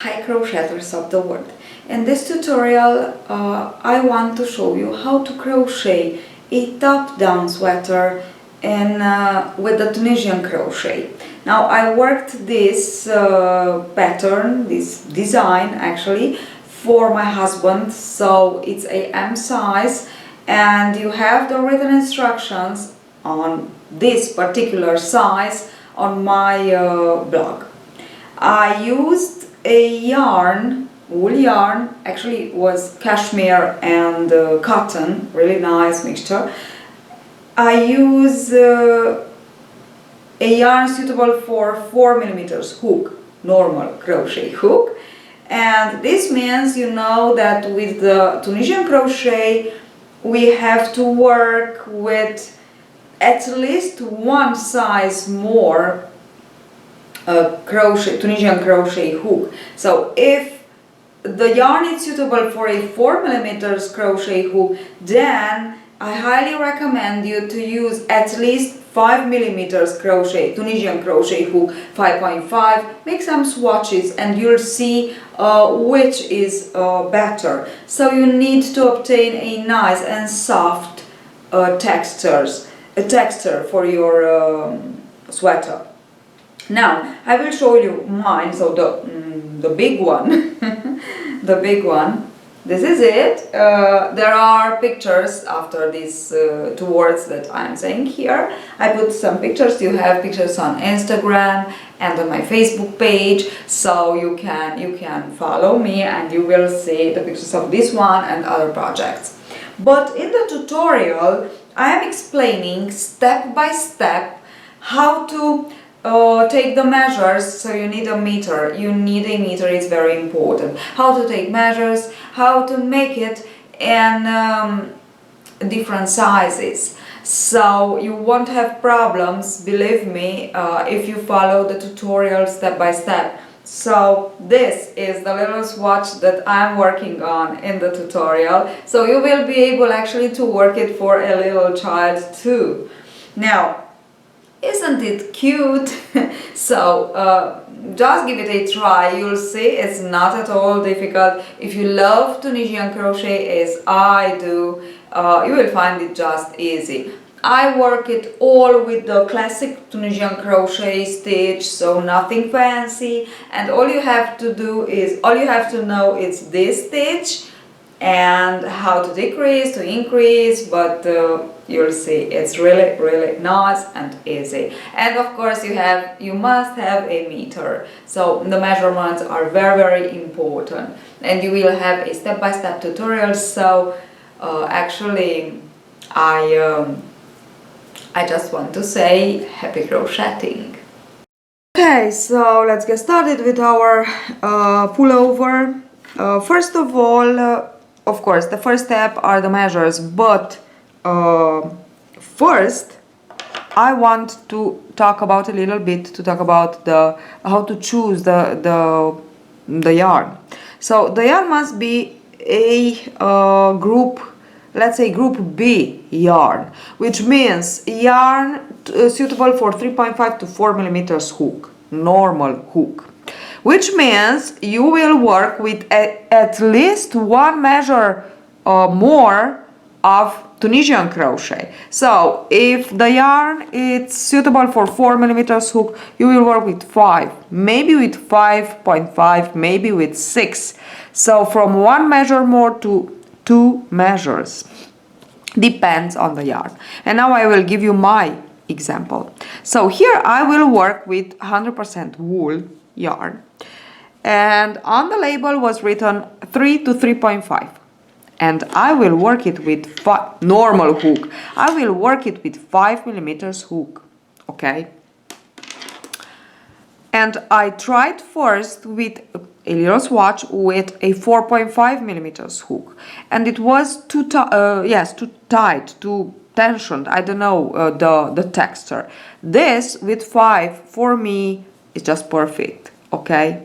Hi crocheters of the world. In this tutorial I want to show you how to crochet a top-down sweater with the Tunisian crochet. Now I worked this pattern, this design actually, for my husband, so it's a M size, and you have the written instructions on this particular size on my blog. I used a yarn, wool yarn, actually it was cashmere and cotton, really nice mixture. I use a yarn suitable for 4mm hook, normal crochet hook, and this means you know that with the Tunisian crochet we have to work with at least one size more Tunisian crochet hook. So if the yarn is suitable for a 4mm crochet hook, then I highly recommend you to use at least 5mm crochet, Tunisian crochet hook, 5.5. Make some swatches and you'll see which is better. So you need to obtain a nice and soft texture for your sweater. Now I will show you mine, so the big one, the big one. This is it. There are pictures after these two words that I'm saying here. I put some pictures. You have pictures on Instagram and on my Facebook page, so you can follow me and you will see the pictures of this one and other projects. But in the tutorial I am explaining step by step how to take the measures. So you need a meter, it's very important. How to take measures, how to make it in different sizes. So you won't have problems, believe me, if you follow the tutorial step by step. So this is the little swatch that I'm working on in the tutorial. So you will be able actually to work it for a little child too. Now, isn't it cute? So just give it a try, you'll see it's not at all difficult. If you love Tunisian crochet as I do, you will find it just easy. I work it all with the classic Tunisian crochet stitch, so nothing fancy, and all you have to know is this stitch and how to decrease, to increase, but you'll see it's really nice and easy. And of course you must have a meter, so the measurements are very important, and you will have a step-by-step tutorial. So actually I just want to say happy crocheting. Okay, so let's get started with our pullover. First of all, of course, the first step are the measures, but first I want to talk about how to choose the yarn. So the yarn must be a group, let's say group B yarn, which means yarn suitable for 3.5 to 4mm hook, normal hook. Which means you will work with at least one measure more of Tunisian crochet. So if the yarn is suitable for 4mm hook, you will work with 5, maybe with 5.5, maybe with 6. So from one measure more to 2 measures, depends on the yarn. And now I will give you my example. So here I will work with 100% wool yarn, and on the label was written 3 to 3.5, and I will work it with normal hook. I will work it with 5mm hook, okay? And I tried first with a little swatch with a 4.5mm hook, and it was too tight, too tensioned. I don't know the texture. This with 5 for me is just perfect, okay?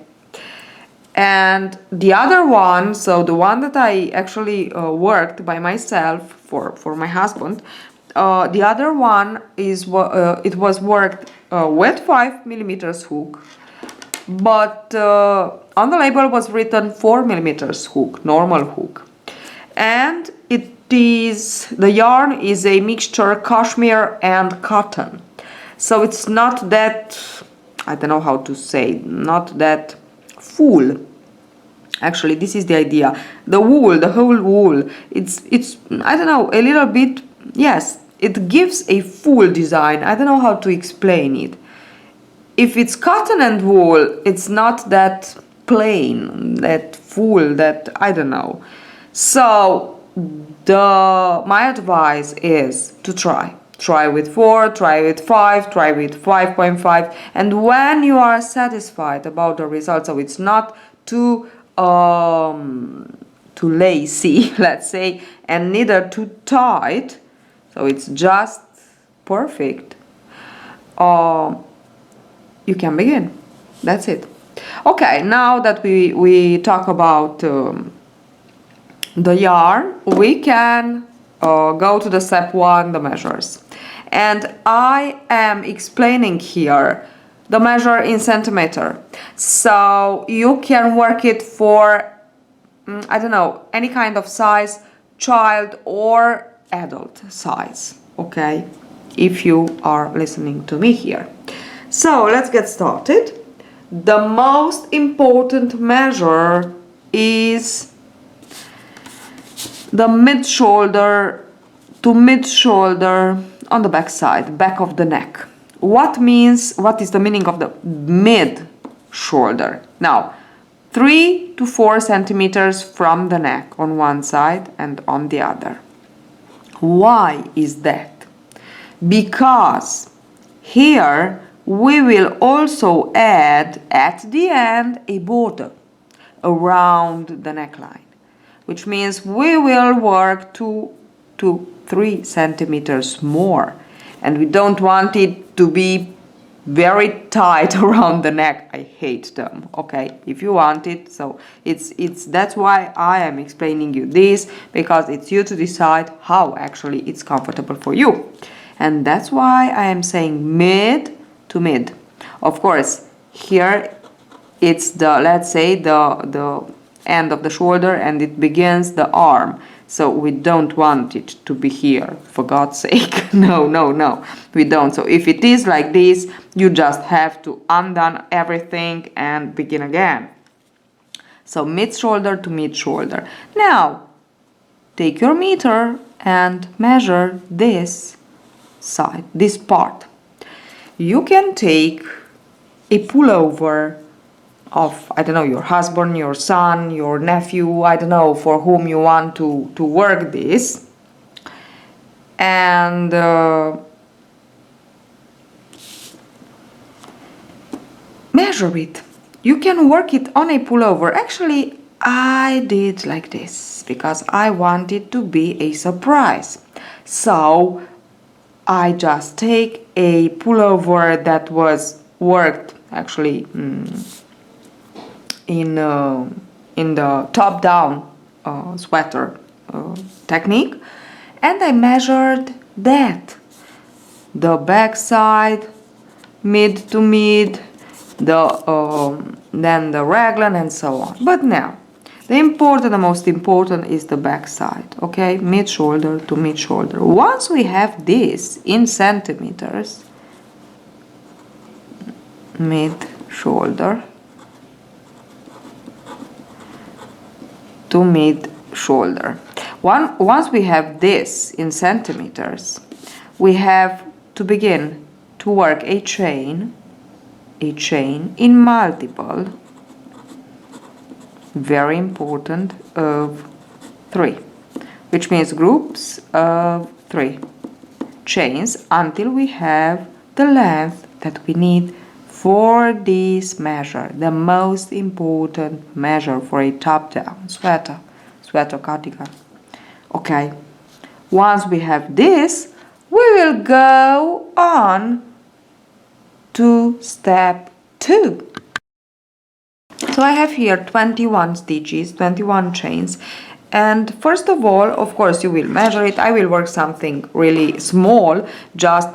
And the other one, so the one that I actually worked by myself for my husband, the other one is it was worked with 5mm hook, but on the label was written 4mm hook, normal hook. And the yarn is a mixture cashmere and cotton. So it's not that, I don't know how to say, not that full. Actually, this is the idea. The wool, the whole wool, it's I don't know, a little bit, yes, it gives a full design. I don't know how to explain it. If it's cotton and wool, it's not that plain, that full, that I don't know. So my advice is to try. Try with 4, try with 5, try with 5.5, and when you are satisfied about the result, so it's not too lacy, let's say, and neither too tight, so it's just perfect, you can begin. That's it. Okay, now that we talk about the yarn, we can go to the step 1, the measures. And I am explaining here the measure in centimeter. So you can work it for, I don't know, any kind of size, child or adult size, okay? If you are listening to me here. So let's get started. The most important measure is the mid-shoulder to mid-shoulder on the back side, back of the neck. What is the meaning of the mid-shoulder? Now, 3 to 4 centimeters from the neck on one side and on the other. Why is that? Because here we will also add at the end a border around the neckline, which means we will work 2 to 3 centimeters more, and we don't want it to be very tight around the neck. I hate them, okay? If you want it, so that's why I am explaining you this, because it's you to decide how actually it's comfortable for you. And that's why I am saying mid to mid. Of course, here it's the, let's say, the end of the shoulder, and it begins the arm. So we don't want it to be here, for God's sake. No, we don't. So if it is like this, you just have to undo everything and begin again. So mid-shoulder to mid-shoulder. Now, take your meter and measure this side, this part. You can take a pullover of, I don't know, your husband, your son, your nephew, I don't know, for whom you want to work this. And measure it. You can work it on a pullover. Actually, I did like this because I want it to be a surprise. So I just take a pullover that was worked actually in the top-down sweater technique, and I measured that, the back side, mid to mid, then the raglan, and so on. But now, the most important is the back side, okay? Mid-shoulder to mid-shoulder. Once we have this in centimeters, mid-shoulder to mid-shoulder. Once we have this in centimeters, we have to begin to work a chain in multiple, very important, of 3, which means groups of 3 chains until we have the length that we need for this measure, the most important measure for a top-down sweater cardigan. Okay, once we have this, we will go on to step 2. So I have here 21 stitches, 21 chains, and first of all, of course, you will measure it. I will work something really small, just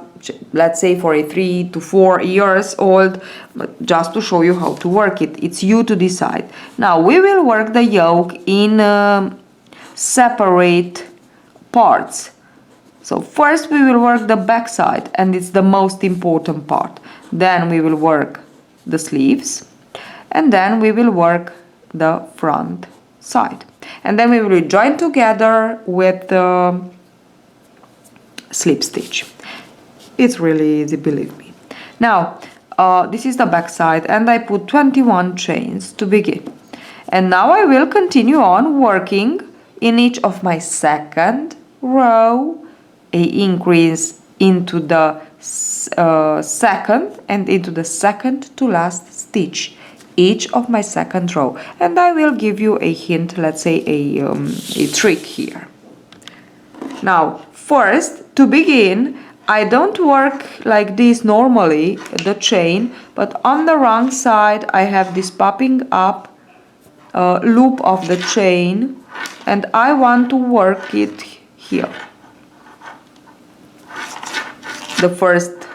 let's say for a 3 to 4 years old, but just to show you how to work it. It's you to decide. Now we will work the yoke in separate parts. So first we will work the back side, and it's the most important part. Then we will work the sleeves, and then we will work the front side. And then we will join together with the slip stitch. It's really easy, believe me. Now, this is the back side, and I put 21 chains to begin. And now I will continue on working in each of my second row, a increase into the second and into the second to last stitch, each of my second row. And I will give you a hint, let's say a trick here. Now, first, to begin, I don't work like this normally, the chain, but on the wrong side I have this popping up loop of the chain, and I want to work it here. The first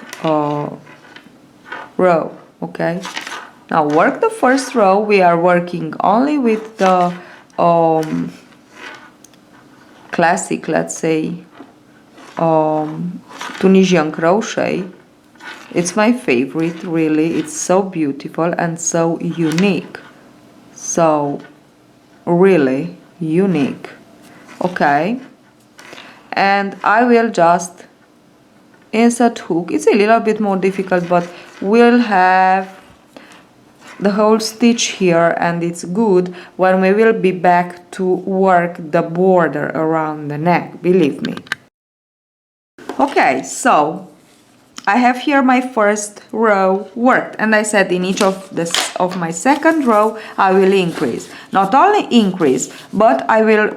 row, okay? Now work the first row. We are working only with the classic, let's say, Tunisian crochet. It's my favorite, really. It's so beautiful and so unique. So really unique. Okay, and I will just insert hook. It's a little bit more difficult, but we'll have the whole stitch here, and it's good when we will be back to work the border around the neck, believe me. Okay, so I have here my first row worked, and I said in each of my second row I will increase. Not only increase, but I will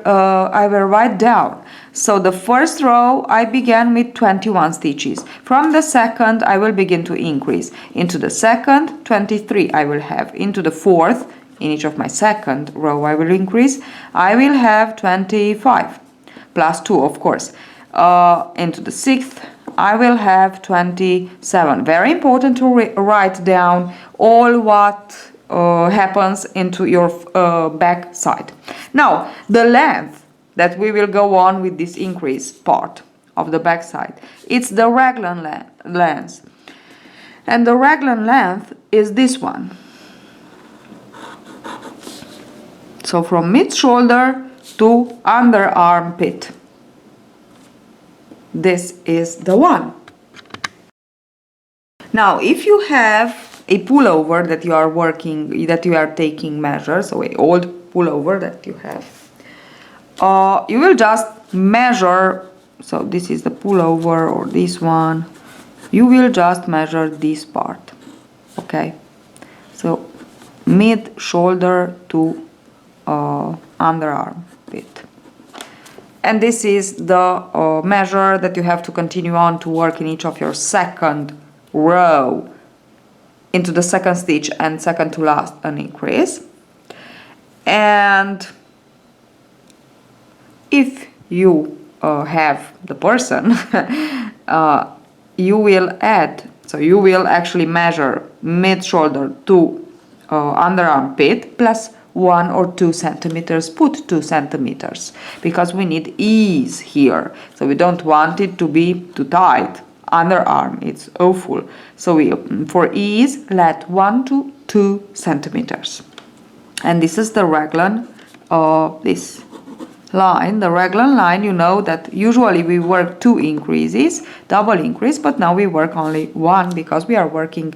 write down. So the first row I began with 21 stitches. From the second I will begin to increase. Into the second, 23 I will have. Into the fourth, in each of my second row I will increase. I will have 25 plus 2, of course. Into the sixth I will have 27. Very important to write down all what happens into your back side. Now the length that we will go on with this increase part of the back side, it's the raglan length, and the raglan length is this one. So from mid shoulder to under armpit, this is the one. Now if you have a pullover that you are working, that you are taking measures, so an old pullover that you have, you will just measure. So this is the pullover, or this one. You will just measure this part, okay? So mid shoulder to underarm bit, and this is the measure that you have to continue on to work in each of your second row into the second stitch and second to last an increase. And if you have the person, you will add, so you will actually measure mid shoulder to underarm pit plus 1 or 2 centimeters. Put 2 centimeters because we need ease here, so we don't want it to be too tight. Underarm, it's awful, so we, for ease, let 1 to 2 centimeters. And this is the raglan, this line, the raglan line. You know that usually we work 2 increases, double increase, but now we work only 1 because we are working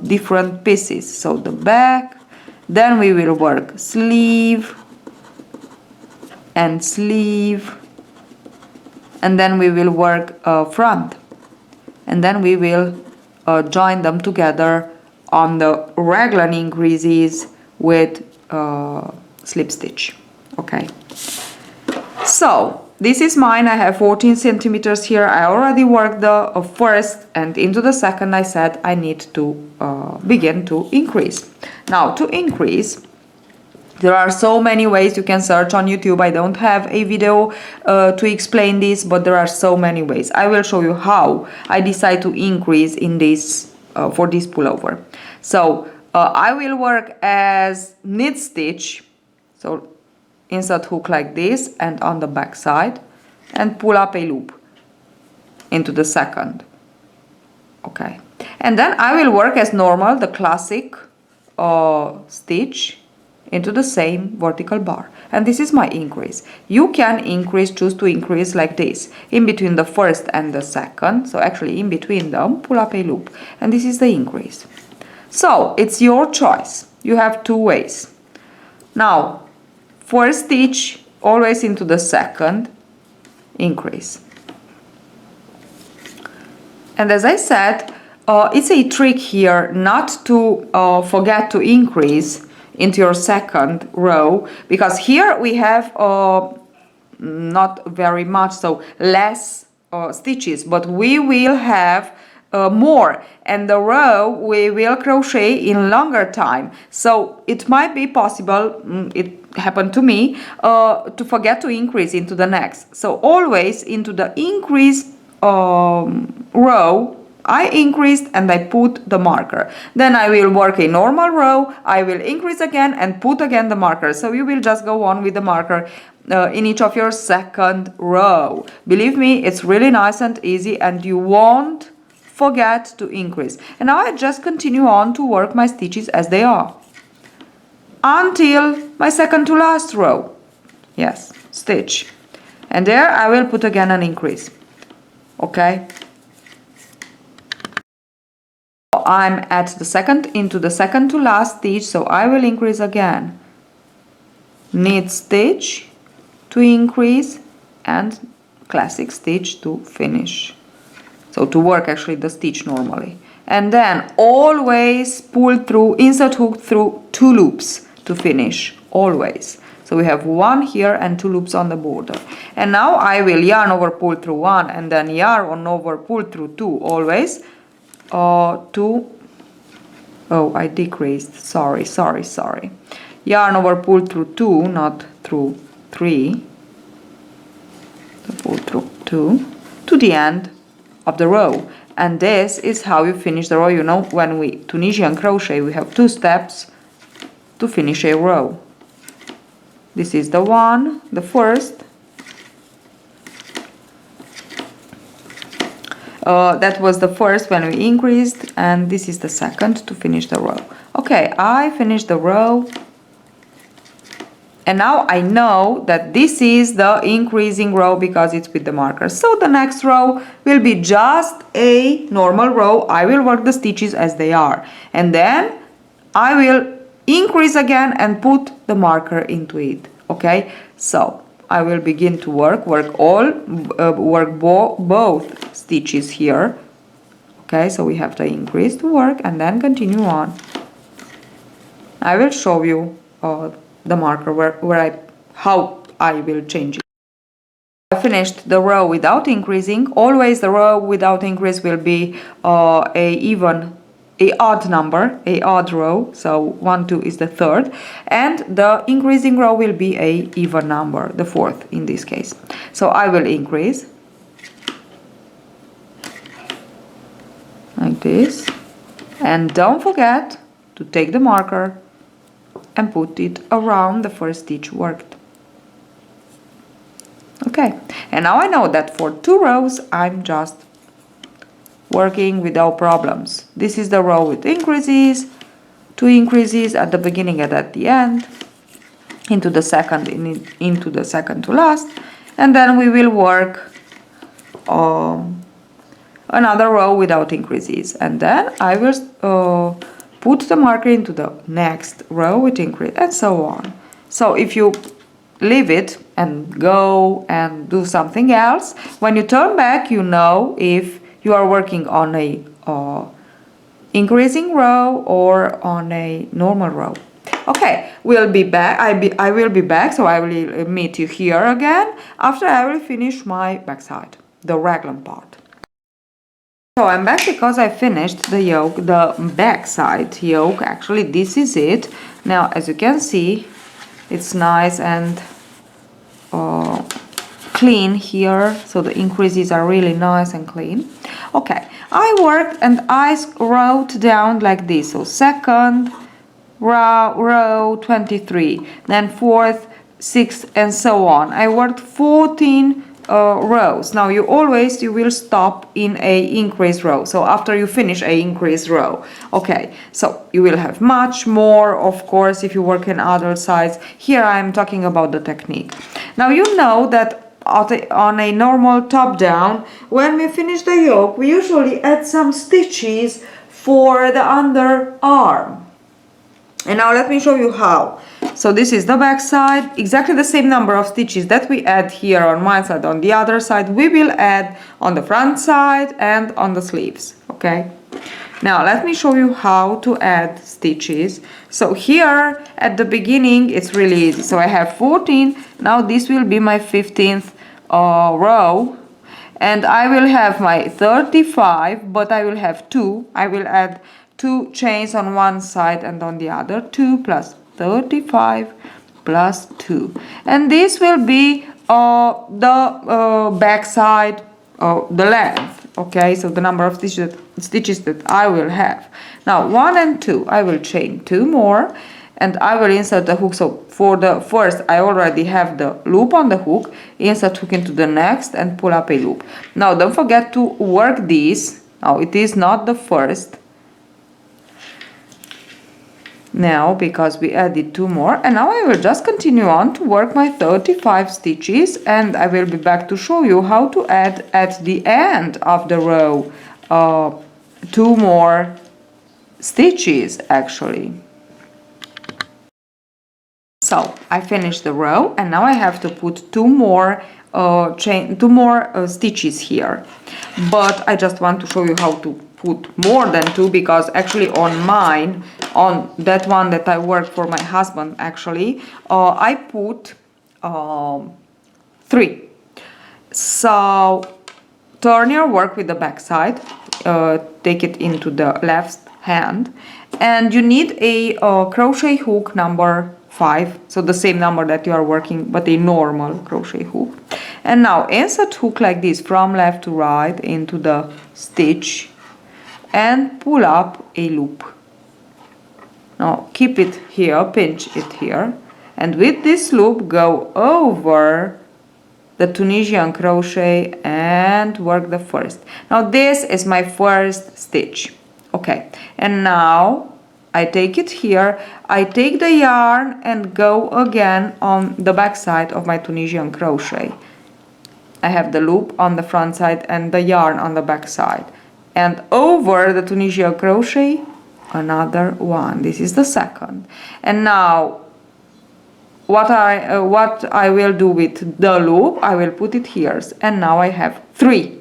different pieces. So the back, then we will work sleeve and sleeve, and then we will work front, and then we will join them together on the raglan increases with slip stitch. Okay, so this is mine. I have 14 centimeters here. I already worked the first, and into the second I said I need to begin to increase. Now to increase, There are so many ways you can search on YouTube. I don't have a video to explain this, but there are so many ways. I will show you how I decide to increase in this for this pullover. So I will work as knit stitch, so insert hook like this and on the back side, and pull up a loop into the second. Okay, and then I will work as normal, the classic stitch into the same vertical bar, and this is my increase. You can increase, choose to increase like this in between the first and the second, so actually in between them pull up a loop, and this is the increase. So it's your choice. You have two ways. Now first stitch always into the second, increase. And as I said, it's a trick here not to forget to increase into your second row, because here we have not very much, so less stitches, but we will have more, and the row we will crochet in longer time. So it might be possible, it happened to me, to forget to increase into the next. So always into the increase row I increased and I put the marker. Then I will work a normal row, I will increase again and put again the marker. So you will just go on with the marker in each of your second row. Believe me, it's really nice and easy, and you won't forget to increase. And now I just continue on to work my stitches as they are until my second to last row. Yes, stitch. And there I will put again an increase. Okay. I'm at the second, into the second to last stitch, so I will increase again. Knit stitch to increase and classic stitch to finish. So to work actually the stitch normally. And then always pull through, insert hook through 2 loops to finish, always. So we have 1 here and 2 loops on the border. And now I will yarn over, pull through 1, and then yarn over, pull through 2, always. 2, oh, I decreased, sorry. Yarn over, pull through 2, not through 3. So pull through 2 to the end of the row. And this is how you finish the row. You know, when we Tunisian crochet, we have 2 steps to finish a row. This is the one, the first. That was the first when we increased, and this is the second to finish the row. Okay, I finished the row, and now I know that this is the increasing row because it's with the marker. So the next row will be just a normal row. I will work the stitches as they are, and then I will increase again and put the marker into it. Okay, so I will begin to work both stitches here. Okay, so we have the increase to work and then continue on. I will show you the marker how I will change it. I finished the row without increasing. Always the row without increase will be a odd number, a odd row, so 1, 2 is the third, and the increasing row will be a even number, the fourth in this case. So I will increase like this, and don't forget to take the marker and put it around the first stitch worked. Okay, and now I know that for 2 rows I'm just working without problems. This is the row with increases, 2 increases at the beginning and at the end, into the second to last, and then we will work another row without increases, and then I will put the marker into the next row with increase, and so on. So if you leave it and go and do something else, when you turn back you know if you are working on a increasing row or on a normal row. Okay, we'll be back. I will be back, so I will meet you here again after I will finish my backside, the raglan part. So I'm back because I finished the yoke, the backside yoke. Actually, this is it. Now, as you can see, it's nice and clean here, so the increases are really nice and clean. Okay, I worked and I wrote down like this. So second row 23, then fourth, sixth, and so on. I worked 14 rows. Now you will stop in a increase row. So after you finish a increase row, okay, so you will have much more, of course, if you work in other sides. Here I am talking about the technique. Now you know that on a normal top down, when we finish the yoke, we usually add some stitches for the underarm. And now let me show you how. So this is the back side, exactly the same number of stitches that we add here on one side, on the other side we will add on the front side and on the sleeves, okay? Now let me show you how to add stitches. So here at the beginning it's really easy. So I have 14, now this will be my 15th row, and I will have my 35, but I will have two. I will add 2 chains on one side and on the other, 2 plus 35 plus 2, and this will be the back side, the length, okay, so the number of stitches that I will have. Now 1 and 2, I will chain 2 more and I will insert the hook. So for the first I already have the loop on the hook, insert hook into the next and pull up a loop. Now don't forget to work this. Now it is not the first now because we added 2 more, and now I will just continue on to work my 35 stitches, and I will be back to show you how to add at the end of the row 2 more stitches actually. So I finished the row and now I have to put 2 more stitches here, but I just want to show you how to put more than 2, because actually on mine, on that one that I work for my husband, actually I put 3. So turn your work with the back side, take it into the left hand, and you need a crochet hook number 5, so the same number that you are working, but a normal crochet hook. And now insert hook like this from left to right into the stitch and pull up a loop. Now keep it here, pinch it here, and with this loop go over the Tunisian crochet and work the first. Now this is my first stitch, okay, and now I take it here, I take the yarn and go again on the back side of my Tunisian crochet. I have the loop on the front side and the yarn on the back side, and over the Tunisian crochet another one. This is the second. And now what I will do with the loop, I will put it here, and now I have 3.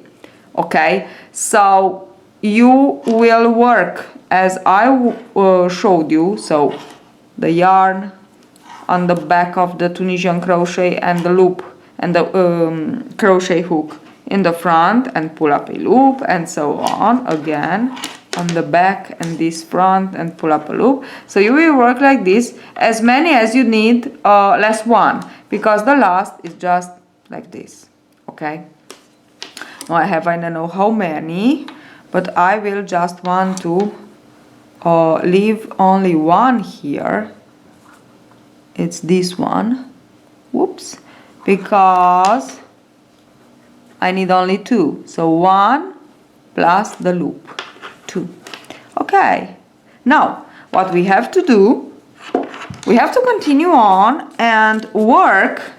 Okay, so you will work as I showed you. So the yarn on the back of the Tunisian crochet and the loop and the crochet hook in the front and pull up a loop, and so on again on the back and this front and pull up a loop. So you will work like this as many as you need, less 1, because the last is just like this. Okay, now I don't know how many, but I will just want to leave only 1 here. It's this one, whoops, because I need only 2, so 1 plus the loop, 2. Okay, now what we have to do, we have to continue on and work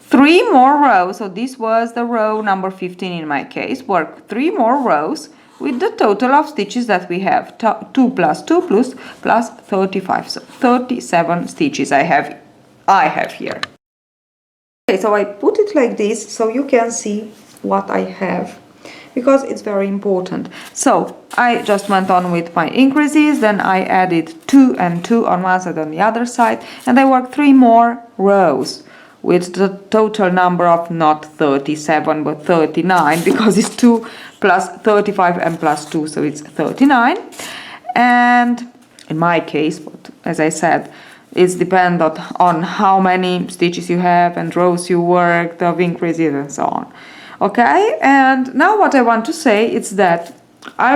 3 more rows. So this was the row number 15 in my case. Work 3 more rows with the total of stitches that we have, 2 plus 2 plus 35, so 37 stitches I have here. Okay, so I put it like this so you can see what I have, because it's very important. So I just went on with my increases, then I added 2 and 2 on one side, on the other side, and I worked 3 more rows with the total number of not 37 but 39, because it's 2 plus 35 and plus 2, so it's 39. And in my case, but as I said, It's dependent on how many stitches you have and rows you worked, of increases and so on. Okay, and now what I want to say is that I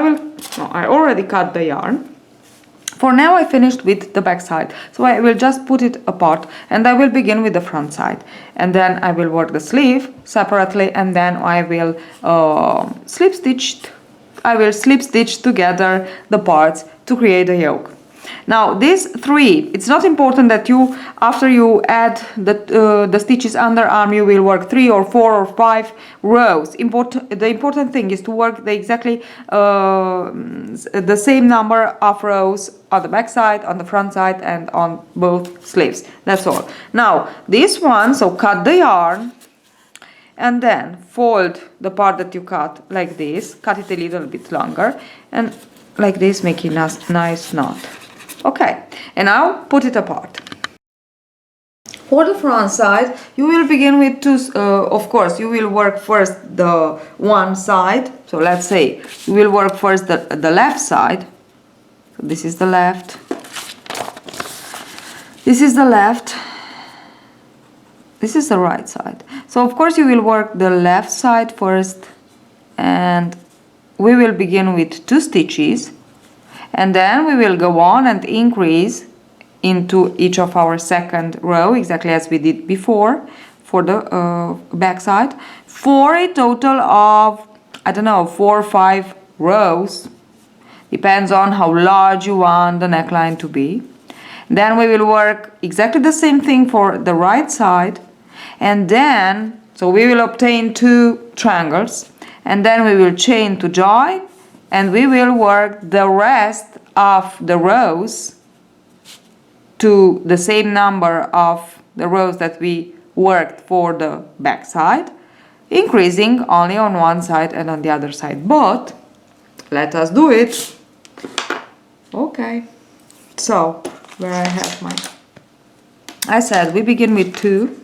already cut the yarn. For now I finished with the back side, so I will just put it apart and I will begin with the front side, and then I will work the sleeve separately, and then I will slip stitch together the parts to create a yoke. Now these three, it's not important that you, after you add the stitches underarm, you will work 3 or 4 or 5 rows. The important thing is to work exactly the same number of rows on the back side, on the front side, and on both sleeves. That's all. Now this one, so cut the yarn and then fold the part that you cut like this, cut it a little bit longer, and like this, make a nice knot. Okay, and now put it apart. For the front side, you will begin with two, of course, you will work first the one side. So let's say you will work first the left side. So this is the left. This is the left. This is the right side. So of course you will work the left side first, and we will begin with 2 stitches. And then we will go on and increase into each of our second row, exactly as we did before for the back side, for a total of, I don't know, 4 or 5 rows. Depends on how large you want the neckline to be. Then we will work exactly the same thing for the right side. And then, so we will obtain 2 triangles. And then we will chain to join. And we will work the rest of the rows to the same number of the rows that we worked for the back side, increasing only on one side and on the other side. But let us do it. Okay, so where I have my, I said we begin with 2.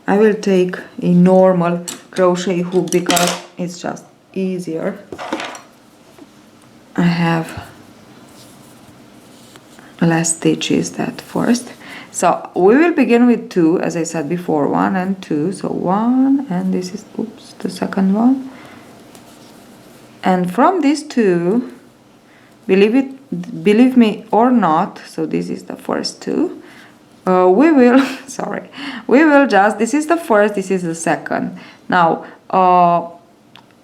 I will take a normal crochet hook because it's just easier. I have less stitches that first. So we will begin with 2, as I said before, 1 and 2. So 1, and this is, oops, the second one. And from these 2, believe me or not, so this is the first 2. We will, sorry, we will just, this is the first, this is the second. Now,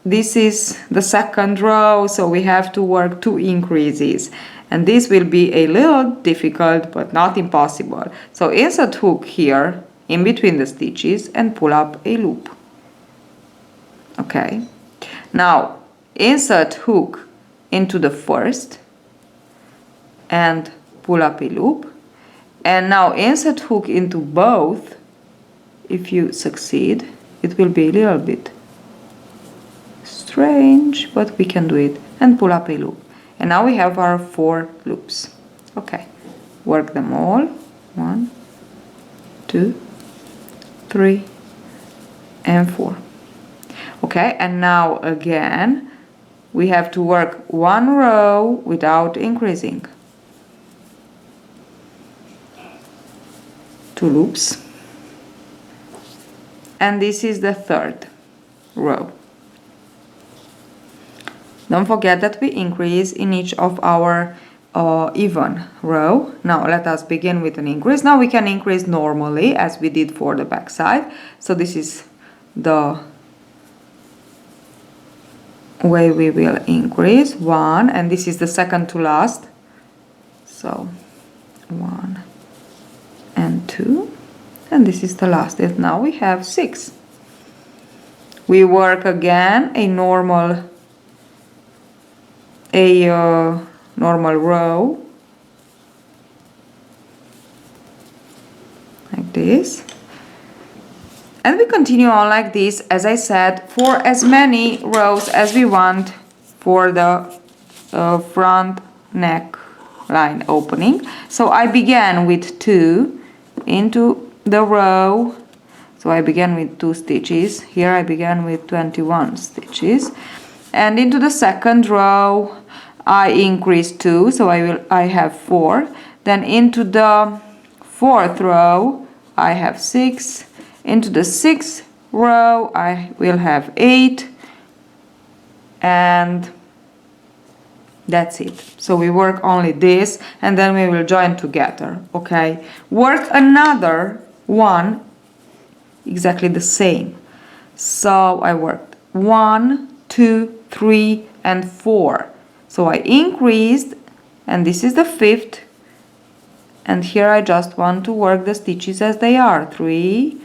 this is the second row, so we have to work 2 increases, and this will be a little difficult but not impossible. So insert hook here in between the stitches and pull up a loop. Okay, now insert hook into the first and pull up a loop, and now insert hook into both. If you succeed, it will be a little bit strange, but we can do it, and pull up a loop. And now we have our 4 loops. Okay, work them all. 1, 2, 3, and 4. Okay, and now again we have to work 1 row without increasing. 2 loops, and this is the 3rd row. Don't forget that we increase in each of our even row. Now let us begin with an increase. Now we can increase normally as we did for the back side. So this is the way we will increase. 1, and this is the second to last. So 1 and 2, and this is the last. And now we have 6. We work again a normal row like this, and we continue on like this, as I said, for as many rows as we want for the front neck line opening. So I began with 2 into the row, so I began with 2 stitches. Here I began with 21 stitches, and into the second row I increase 2, so I have 4. Then into the 4th row I have 6, into the 6th row I will have 8, and that's it. So we work only this, and then we will join together. Okay, work another one exactly the same. So I worked 1, 2, 3 and 4. So I increased, and this is the 5th, and here I just want to work the stitches as they are: 3,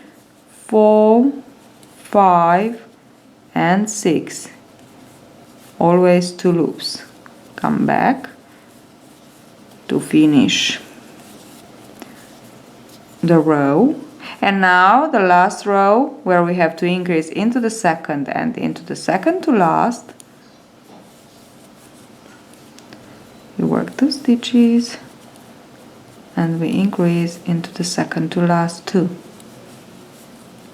4, 5 and 6. Always 2 loops. Come back to finish the row. And now the last row, where we have to increase into the 2nd and into the 2nd to last. We work 2 stitches and we increase into the 2nd to last 2.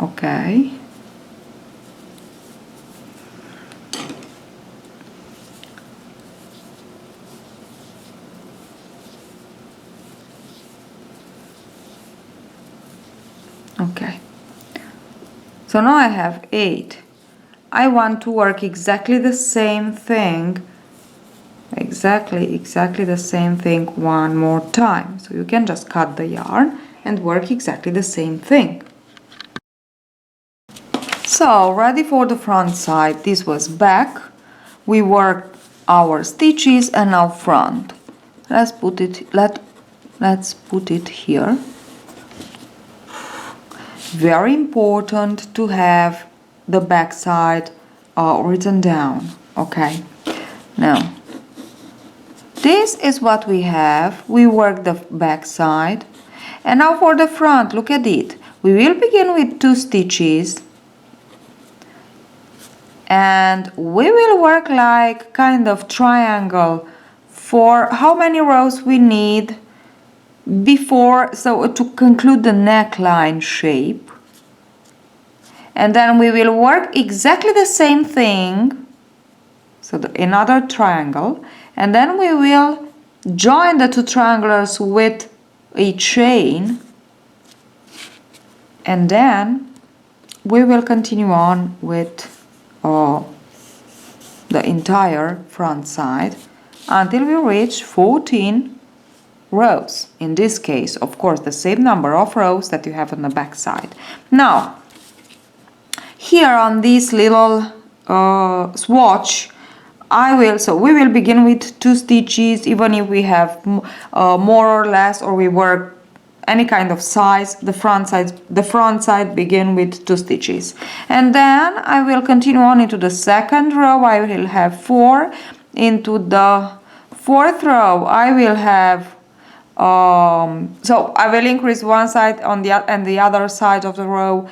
Okay. Okay, so now I have 8. I want to work exactly the same thing, exactly the same thing one more time. So you can just cut the yarn and work exactly the same thing. So ready for the front side. This was back. We worked our stitches, and now front. Let's put it here. Very important to have the back side written down. Okay, now this is what we have. We work the back side, and now for the front, look at it. We will begin with 2 stitches, and we will work like kind of triangle for how many rows we need before, so to conclude the neckline shape. And then we will work exactly the same thing, so another triangle, and then we will join the 2 triangles with a chain, and then we will continue on with the entire front side until we reach 14 rows. In this case, of course, the same number of rows that you have on the back side. Now, here on this little swatch, we will begin with 2 stitches, even if we have more or less, or we work any kind of size. The front side begin with 2 stitches, and then I will continue on into the 2nd row. I will have 4. Into the 4th row I will have so I will increase one side on the other side of the row,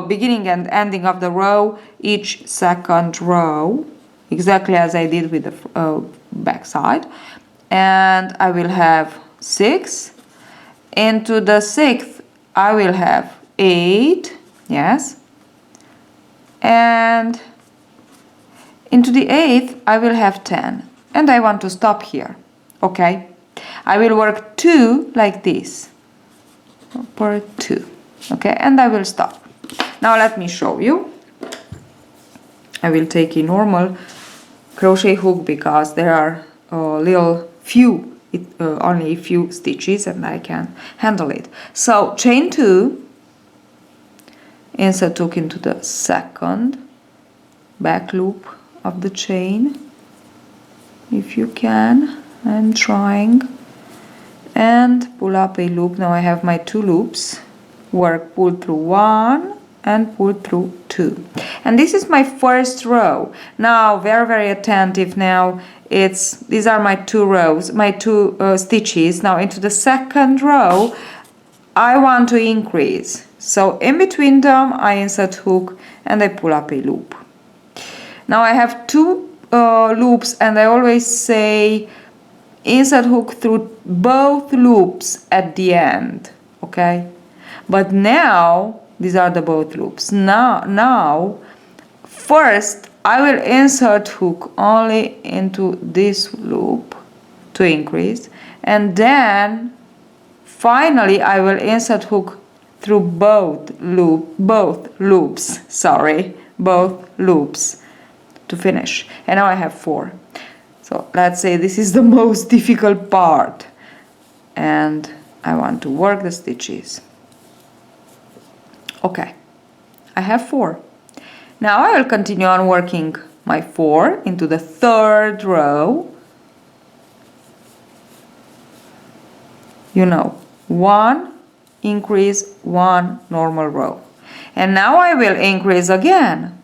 beginning and ending of the row, each 2nd row, exactly as I did with the back side. And I will have 6. Into the 6th I will have 8, yes, and into the 8th I will have 10, and I want to stop here. Okay, I will work 2 like this, per 2, okay, and I will stop. Now let me show you. I will take a normal crochet hook because there are only a few stitches and I can handle it. So chain 2, insert hook into the 2nd back loop of the chain, if you can. I'm trying, and pull up a loop. Now I have my 2 loops. Work pull through 1 and pull through 2, and this is my first row. Now very attentive. Now these are my 2 rows, my 2 stitches. Now into the 2nd row I want to increase, so in between them I insert hook and I pull up a loop. Now I have 2 loops, and I always say insert hook through both loops at the end. Okay, but now these are the both loops. Now first I will insert hook only into this loop to increase, and then Finally, I will insert hook through both loops, to finish. And now I have 4. So let's say this is the most difficult part. And I want to work the stitches. Okay, I have 4. Now I will continue on working my 4 into the 3rd row. You know, 1 increase, 1 normal row. And now I will increase again.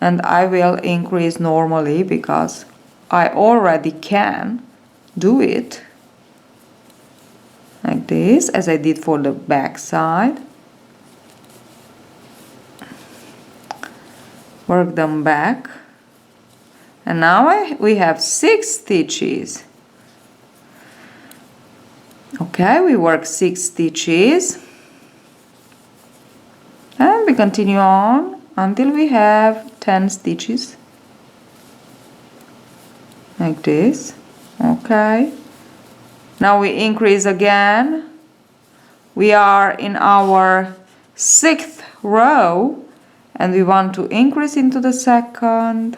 And I will increase normally because I already can do it. Like this, as I did for the back side. Work them back. And now we have 6 stitches. Okay, we work 6 stitches. And we continue on until we have 10 stitches. Like this. Okay. Now we increase again. We are in our 6th row and we want to increase into the 2nd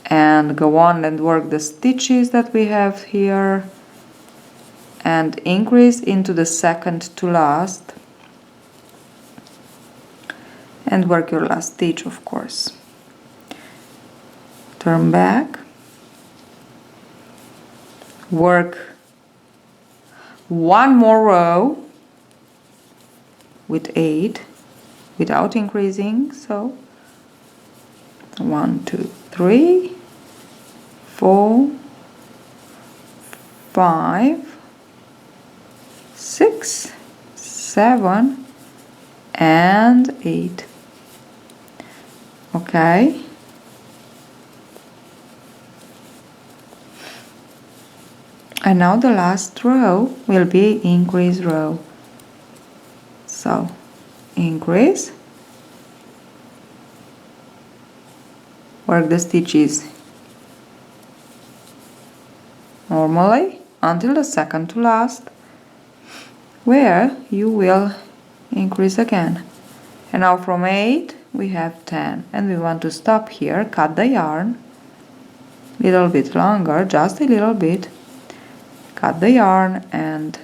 and go on and work the stitches that we have here and increase into the 2nd to last and work your last stitch, of course. Turn back. Work 1 more row with 8 without increasing. So 1, 2, 3, 4, 5, 6, 7 and 8. Okay. And now the last row will be increase row. So increase, work the stitches normally until the 2nd to last, where you will increase again. And now from 8 we have 10 and we want to stop here, cut the yarn little bit longer, just a little bit. Cut the yarn and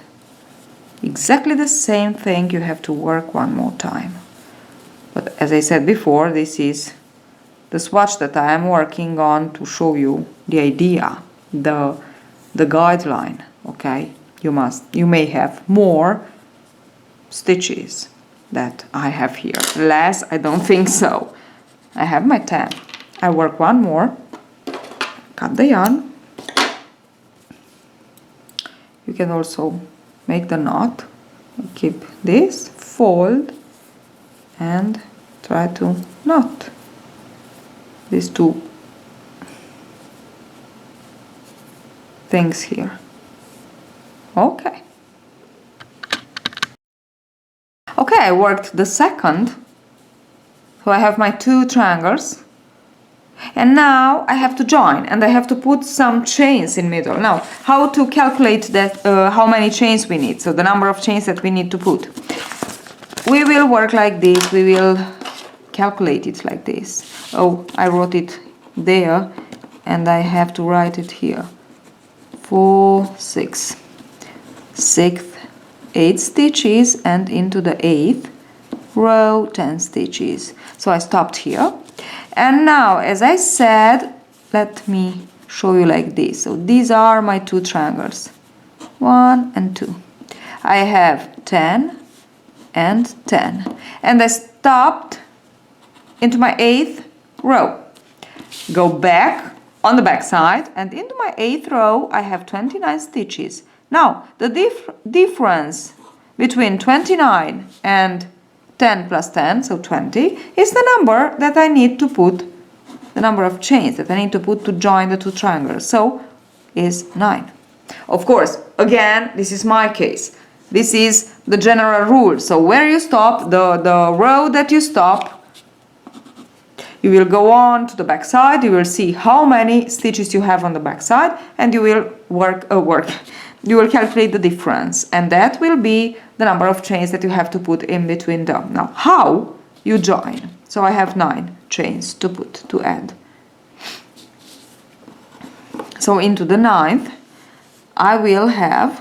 exactly the same thing you have to work 1 more time. But as I said before, this is the swatch that I am working on to show you the idea, the guideline. Okay, you may have more stitches that I have here. Less, I don't think so. I have my 10. I work 1 more, cut the yarn. You can also make the knot, keep this, fold and try to knot these 2 things here. Okay. Okay, I worked the 2nd, so I have my 2 triangles. And now I have to join and I have to put some chains in middle. Now, how to calculate that, how many chains we need, so the number of chains that we need to put. We will work like this, we will calculate it like this. Oh, I wrote it there and I have to write it here. 4, 6, 6th, 8 stitches and into the 8th row 10 stitches. So I stopped here. And now, as I said, let me show you like this. So these are my 2 triangles, 1 and 2. I have 10 and 10. And I stopped into my 8th row. Go back on the back side and into my 8th row I have 29 stitches. Now, the difference between 29 and 10 plus 10, so 20, is the number that I need to put, the number of chains that I need to put to join the 2 triangles. So, is 9. Of course, again, this is my case. This is the general rule. So, where you stop, the row that you stop, You will go on to the back side, you will see how many stitches you have on the back side, and you will you will calculate the difference, and that will be the number of chains that you have to put in between them. Now, how you join? So I have 9 chains to add. So into the 9th, I will have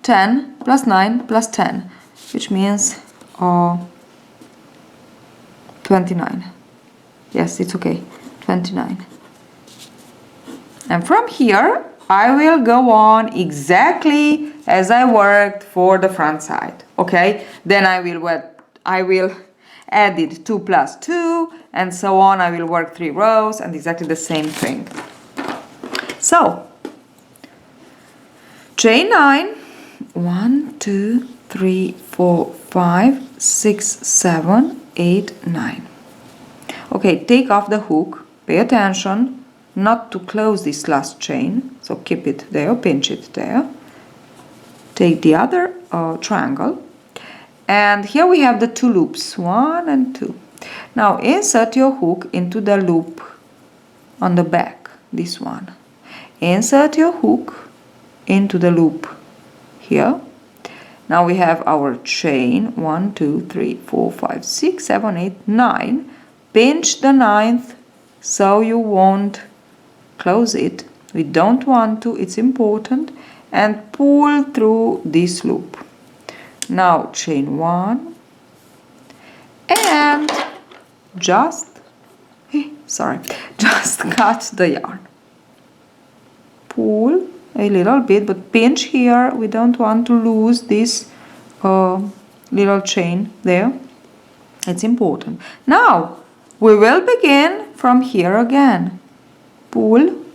10 plus 9 plus 10, which means 29. Yes, it's okay, 29. And from here, I will go on exactly as I worked for the front side, okay? Then I will add it 2 plus 2, and so on. I will work 3 rows and exactly the same thing. So, chain 9, 1, 2, 3, 4, 5, 6, 7, 8, 9. Okay, take off the hook, pay attention not to close this last chain, so keep it there, pinch it there. Take the other triangle, and here we have the 2 loops, 1 and 2. Now insert your hook into the loop on the back, this one. Insert your hook into the loop here. Now we have our chain 1, 2, 3, 4, 5, 6, 7, 8, 9. Pinch the 9th so you won't close it. We don't want to, it's important. And pull through this loop. Now chain 1 and just cut the yarn. Pull a little bit, but pinch here. We don't want to lose this little chain there. It's important. Now we will begin from here again. Pull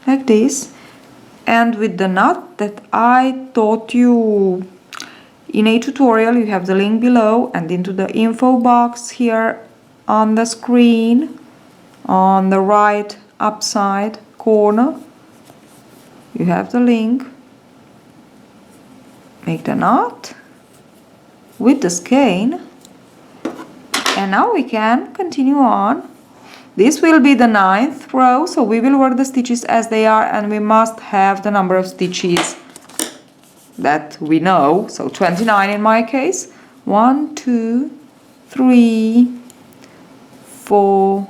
like this, and with the knot that I taught you in a tutorial, you have the link below and into the info box here on the screen on the right upside corner. You have the link. Make the knot with the skein, and now we can continue on. This will be the 9th row, so we will work the stitches as they are, and we must have the number of stitches that we know, so 29 in my case. 1, 2, 3, 4,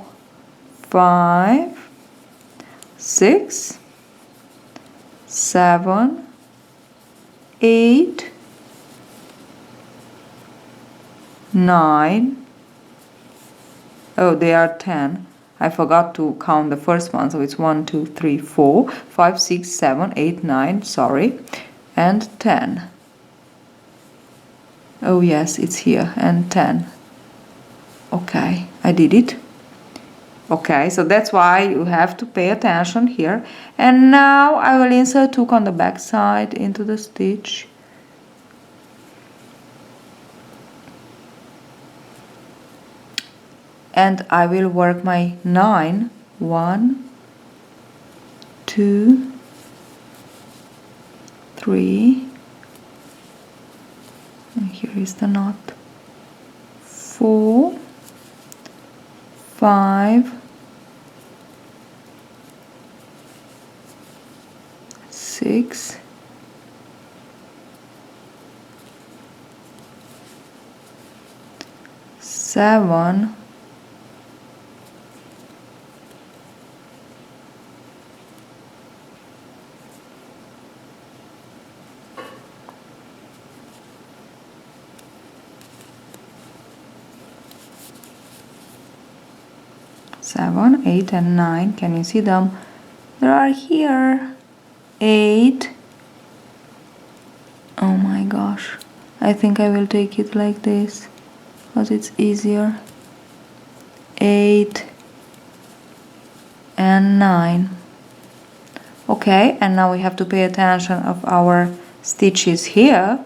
5, 6, 7, 8, 9. Oh, they are 10. I forgot to count the first one, so it's 1, 2, 3, 4, 5, 6, 7, 8, 9, sorry, and 10. Oh yes, it's here, and 10. Okay, I did it. Okay, so that's why you have to pay attention here. And now I will insert hook on the back side into the stitch. And I will work my 9, 1, 2, 3, and here is the knot, 4, 5, 6, 7, 7, 8, and 9. Can you see them? They are here. 8. Oh my gosh. I think I will take it like this because it's easier. 8 and 9. Okay, and now we have to pay attention of our stitches here.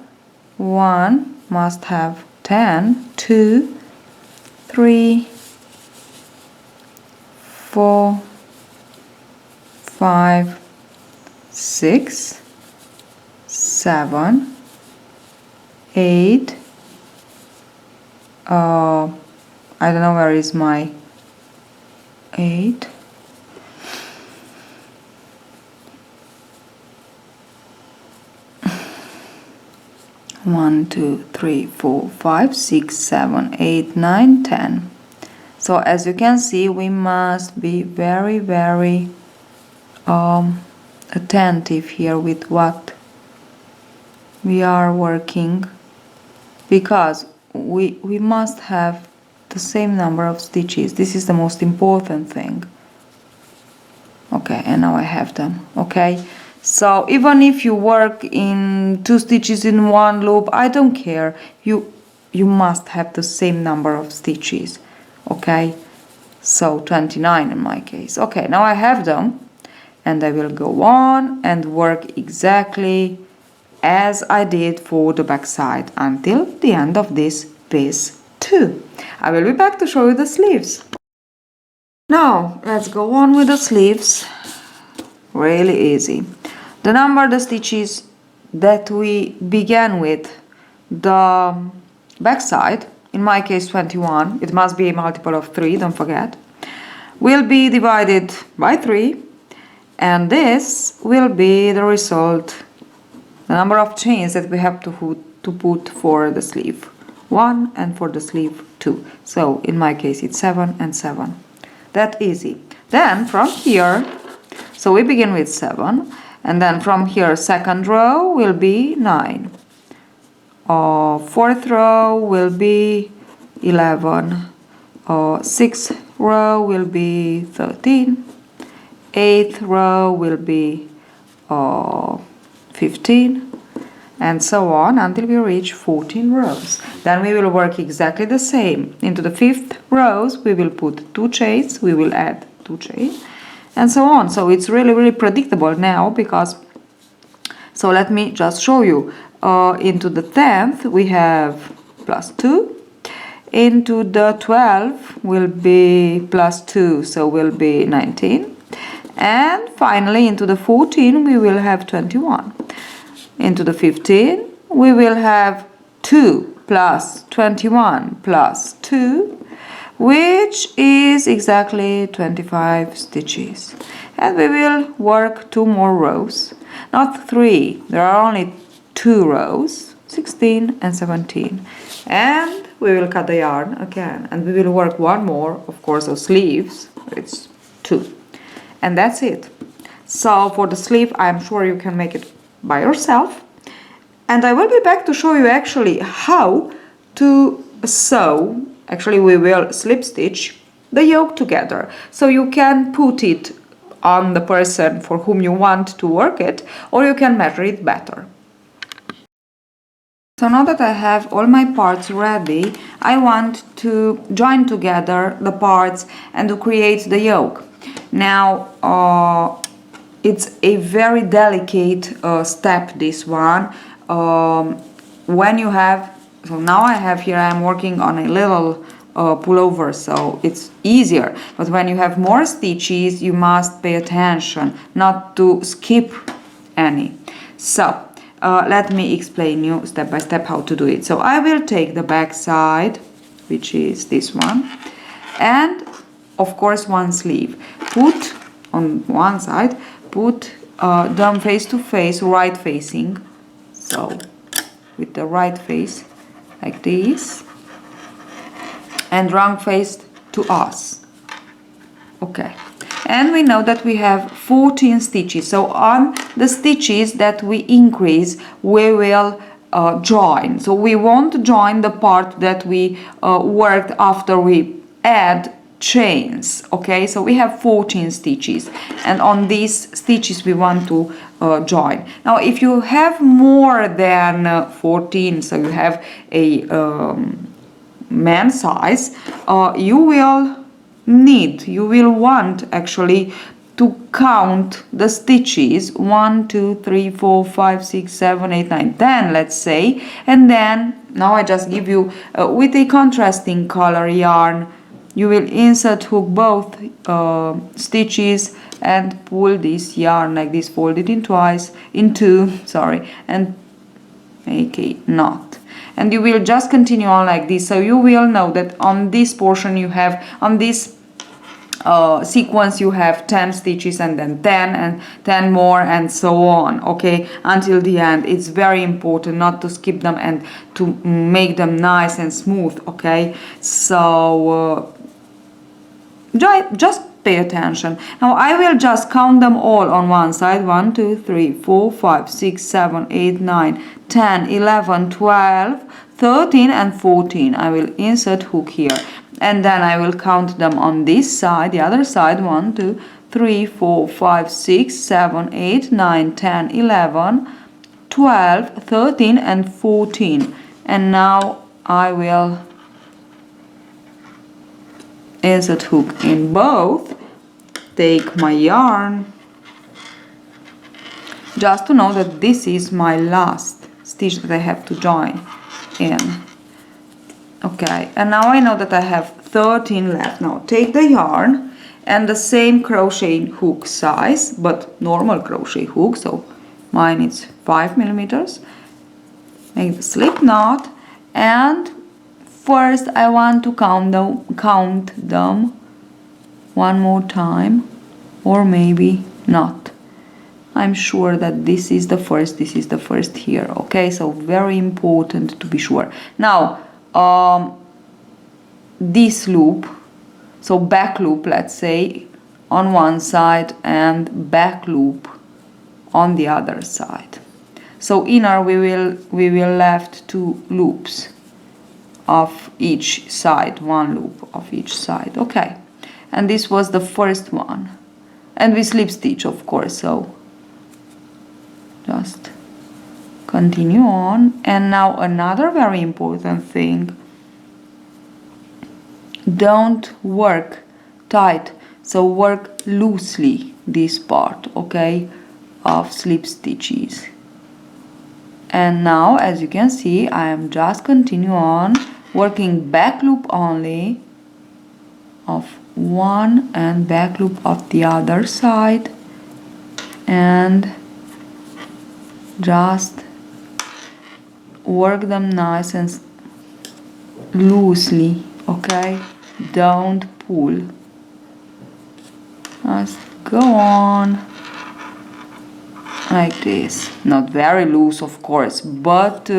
1 must have 10, 2, 3, 4, 5, 6, 7, 8. I don't know where is my 8, 1, 2, 3, 4, 5, 6, 7, 8, 9, 10. So as you can see, we must be very, very attentive here with what we are working, because we must have the same number of stitches. This is the most important thing. Okay, and now I have them. Okay, so even if you work in 2 stitches in one loop, I don't care, you must have the same number of stitches. Okay, so 29 in my case. Okay, now I have them, and I will go on and work exactly as I did for the back side until the end of this piece too. I will be back to show you the sleeves. Now let's go on with the sleeves. Really easy. The number the stitches that we began with, the back side, in my case 21, it must be a multiple of 3, don't forget, will be divided by 3, and this will be the result, the number of chains that we have to put for the sleeve 1 and for the sleeve 2. So in my case it's 7 and 7. That easy. Then from here, so we begin with 7, and then from here second row will be 9. Fourth row will be 11. Sixth row will be 13. Eighth row will be 15, and so on until we reach 14 rows. Then we will work exactly the same. Into the 5th rows we will put 2 chains, we will add 2 chains, and so on. So it's really predictable now, because, so let me just show you. Into the 10th we have plus 2, into the 12 will be plus 2, so will be 19, and finally into the 14 we will have 21. Into the 15 we will have 2 plus 21 plus 2, which is exactly 25 stitches, and we will work 2 more rows, not 3, there are only 2 rows, 16 and 17, and we will cut the yarn again, and we will work 1 more, of course, of sleeves, it's 2, and that's it. So for the sleeve, I'm sure you can make it by yourself, and I will be back to show you actually how to sew. Actually we will slip stitch the yoke together, so you can put it on the person for whom you want to work it, or you can measure it better. So now that I have all my parts ready, I want to join together the parts and to create the yoke. Now it's a very delicate step, this one. When you have, so now I have here, I'm working on a little pullover, so it's easier, but when you have more stitches you must pay attention not to skip any. So let me explain you step by step how to do it. So I will take the back side, which is this one, and of course one sleeve. Put on one side, put them face to face, right facing, so with the right face like this, and wrong face to us. Okay, and we know that we have 14 stitches, so on the stitches that we increase we will join. So we won't join the part that we worked after we add chains. Okay, so we have 14 stitches, and on these stitches we want to join. Now if you have more than 14, so you have a man size, you will want actually to count the stitches 1, 2, 3, 4, 5, 6, 7, 8, 9, 10, let's say, and then now I just give you with a contrasting color yarn, you will insert hook both stitches and pull this yarn like this, fold it in two, and make a knot. And you will just continue on like this, so you will know that on this portion you have, on this sequence you have 10 stitches and then 10 and 10 more and so on, okay, until the end. It's very important not to skip them and to make them nice and smooth, okay. So just pay attention. Now I will just count them all on one side. 1 2 3 4 5 6 7 8 9 10 11 12 13 and 14. I will insert hook here, and then I will count them on this side, the other side. 1 2 3 4 5 6 7 8 9 10 11 12 13 and 14. And now I will insert hook in both, take my yarn, just to know that this is my last stitch that I have to join in. Okay, and now I know that I have 13 left. Now take the yarn and the same crochet hook size, but normal crochet hook, so mine is 5 millimeters. Make the slip knot, and first I want to count them one more time, or maybe not. I'm sure that this is the first here, okay, so very important to be sure. Now this loop, so back loop, let's say, on one side and back loop on the other side. So inner we will left 2 loops of each side, 1 loop of each side, okay. And this was the first one, and we slip stitch, of course, so just continue on. And now another very important thing, don't work tight, so work loosely this part, okay, of slip stitches. And now, as you can see, I am just continue on working back loop only of one and back loop of the other side, and just work them nice and loosely, okay, don't pull, just go on like this. Not very loose, of course, but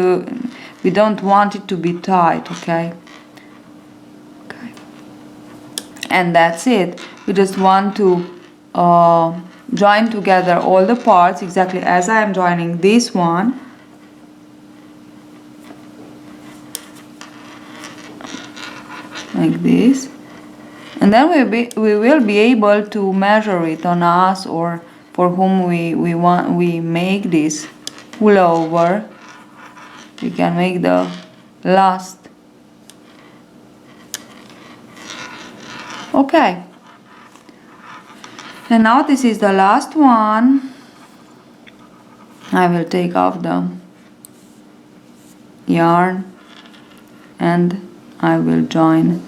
we don't want it to be tight, okay. And that's it. We just want to join together all the parts exactly as I am joining this one. Like this. And then we will be able to measure it on us, or for whom we make this pullover. We can make the last. Okay. And now this is the last one. I will take off the yarn and I will join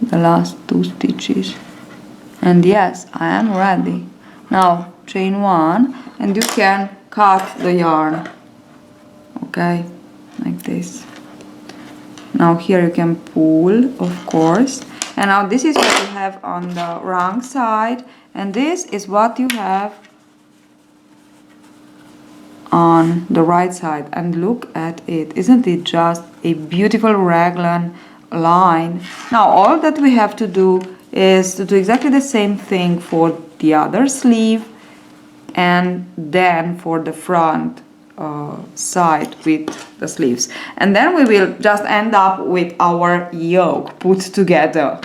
the last 2 stitches. And yes, I am ready. Now chain 1, and you can cut the yarn, okay, like this. Now here you can pull, of course. And now this is what you have on the wrong side, and this is what you have on the right side. And look at it, isn't it just a beautiful raglan line? Now all that we have to do is to do exactly the same thing for the other sleeve, and then for the front side with the sleeves, and then we will just end up with our yoke put together.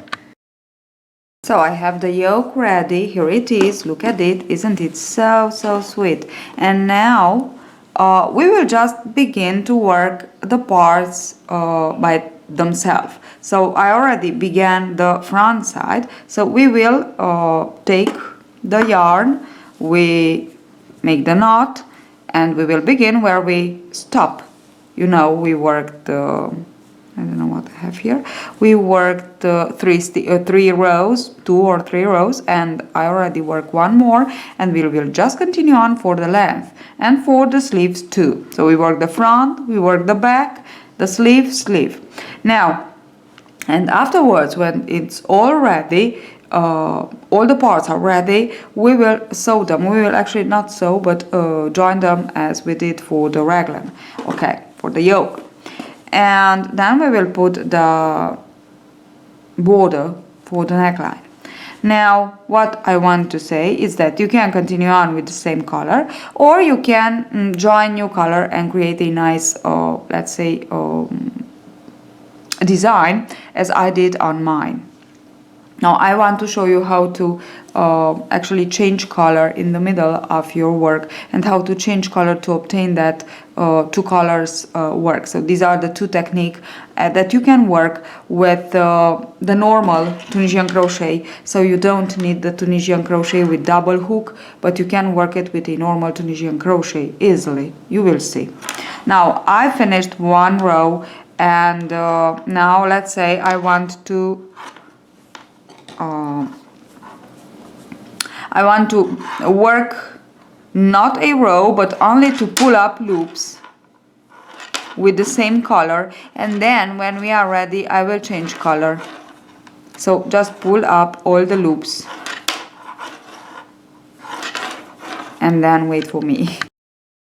So I have the yoke ready. Here it is. Look at it. Isn't it so sweet? And now we will just begin to work the parts by themselves. So I already began the front side, so we will take the yarn, we make the knot, and we will begin where we stop. You know, we worked I don't know what I have here. We worked 3 rows, 2 or 3 rows, and I already worked 1 more, and we will just continue on for the length and for the sleeves too. So we work the front, we work the back, the sleeve. Now, and afterwards, when it's all ready, all the parts are ready, we will sew them. We will actually not sew, but join them as we did for the raglan, okay, for the yoke. And then we will put the border for the neckline. Now, what I want to say is that you can continue on with the same color, or you can join new color and create a nice, let's say, design as I did on mine. Now I want to show you how to actually change color in the middle of your work, and how to change color to obtain that two colors work. So these are the two techniques that you can work with the normal Tunisian crochet. So you don't need the Tunisian crochet with double hook, but you can work it with a normal Tunisian crochet easily. You will see. Now I finished one row, and now let's say I want to work not a row, but only to pull up loops with the same color, and then when we are ready I will change color. So just pull up all the loops and then wait for me.